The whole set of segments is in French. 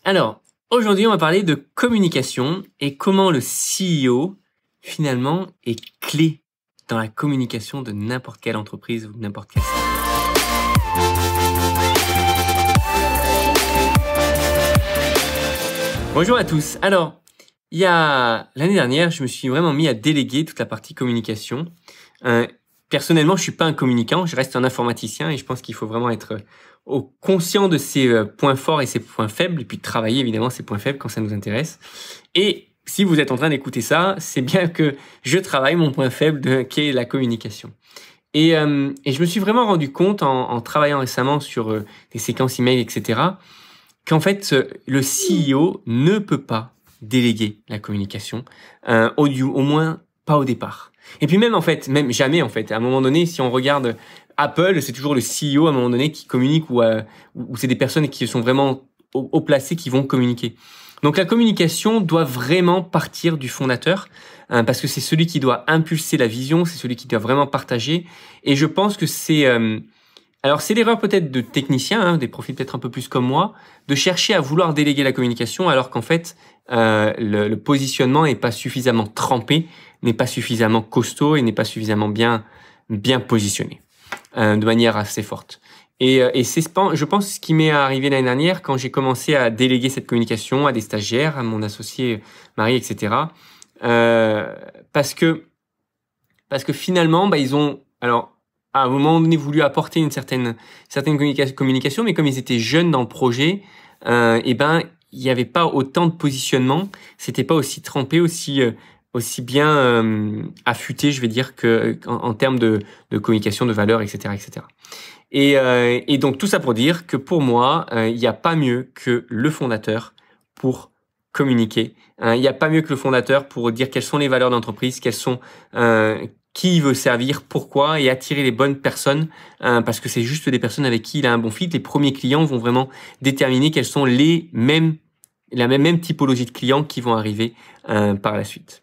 Alors, aujourd'hui, on va parler de communication et comment le CEO, finalement, est clé dans la communication de n'importe quelle entreprise ou de n'importe quel secteur. Bonjour à tous. Alors, il y a l'année dernière, je me suis vraiment mis à déléguer toute la partie communication. Personnellement, je suis pas un communicant, je reste un informaticien et je pense qu'il faut vraiment être conscient de ses points forts et ses points faibles et puis travailler évidemment ses points faibles quand ça nous intéresse. Et si vous êtes en train d'écouter ça, c'est bien que je travaille mon point faible qui est la communication. Et je me suis vraiment rendu compte en travaillant récemment sur des séquences email, etc., qu'en fait, le CEO ne peut pas déléguer la communication, au moins pas au départ. Et puis même jamais en fait. À un moment donné, si on regarde Apple, c'est toujours le CEO à un moment donné qui communique ou c'est des personnes qui sont vraiment haut placées qui vont communiquer. Donc la communication doit vraiment partir du fondateur parce que c'est celui qui doit impulser la vision, c'est celui qui doit vraiment partager. Et je pense que c'est alors c'est l'erreur peut-être de techniciens, des profils peut-être un peu plus comme moi, de chercher à vouloir déléguer la communication alors qu'en fait le positionnement n'est pas suffisamment trempé, n'est pas suffisamment costaud et n'est pas suffisamment bien positionné de manière assez forte. Et c'est, je pense, ce qui m'est arrivé l'année dernière quand j'ai commencé à déléguer cette communication à des stagiaires, à mon associé Marie, etc. Parce que finalement, ils ont à un moment donné voulu apporter une certaine communication, mais comme ils étaient jeunes dans le projet, il n'y avait pas autant de positionnement, c'était pas aussi trempé, aussi bien affûté, je vais dire, que en termes de communication, de valeur, etc., etc. Et donc tout ça pour dire que pour moi, il n'y a pas mieux que le fondateur pour communiquer. Il n'y a pas mieux que le fondateur pour dire quelles sont les valeurs d'entreprise, quelles sont qui il veut servir, pourquoi, et attirer les bonnes personnes, parce que c'est juste des personnes avec qui il a un bon fit. Les premiers clients vont vraiment déterminer quelles sont la même typologie de clients qui vont arriver par la suite.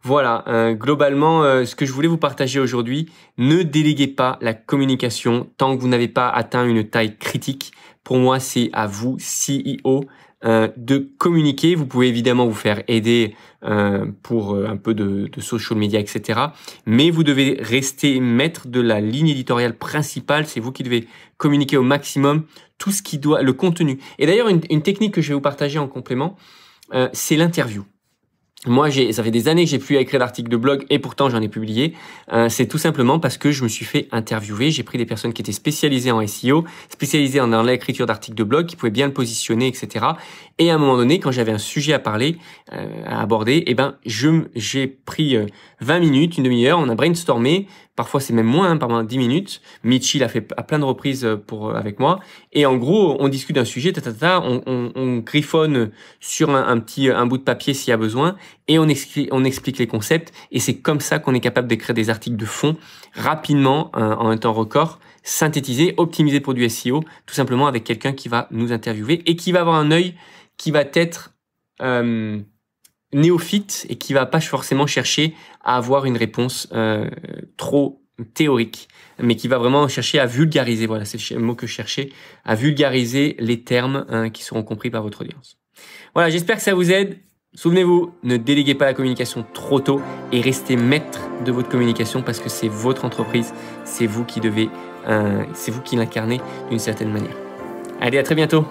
Voilà, globalement, ce que je voulais vous partager aujourd'hui, ne déléguez pas la communication tant que vous n'avez pas atteint une taille critique. Pour moi, c'est à vous, CEO, de communiquer. Vous pouvez évidemment vous faire aider pour un peu de social media, etc. Mais vous devez rester maître de la ligne éditoriale principale. C'est vous qui devez communiquer au maximum tout ce qui doit, le contenu. Et d'ailleurs, une technique que je vais vous partager en complément, c'est l'interview. Moi, ça fait des années que j'ai pu écrire d'articles de blog et pourtant j'en ai publié. C'est tout simplement parce que je me suis fait interviewer. J'ai pris des personnes qui étaient spécialisées en SEO, spécialisées dans l'écriture d'articles de blog, qui pouvaient bien le positionner, etc. Et à un moment donné, quand j'avais un sujet à parler, à aborder, j'ai pris 20 minutes, une demi-heure, on a brainstormé. Parfois, c'est même moins, pendant 10 minutes. Mitchie l'a fait à plein de reprises avec moi. Et en gros, on discute d'un sujet, on griffonne sur un bout de papier s'il y a besoin et on explique les concepts. Et c'est comme ça qu'on est capable d'écrire des articles de fond rapidement, en un temps record, synthétisé, optimisé pour du SEO, tout simplement avec quelqu'un qui va nous interviewer et qui va avoir un œil qui va être néophyte et qui va pas forcément chercher à avoir une réponse trop théorique, mais qui va vraiment chercher à vulgariser, voilà, c'est le mot que je cherchais, à vulgariser les termes qui seront compris par votre audience. Voilà, j'espère que ça vous aide. Souvenez-vous, ne déléguez pas la communication trop tôt et restez maître de votre communication parce que c'est votre entreprise, c'est vous qui l'incarnez d'une certaine manière. Allez, à très bientôt.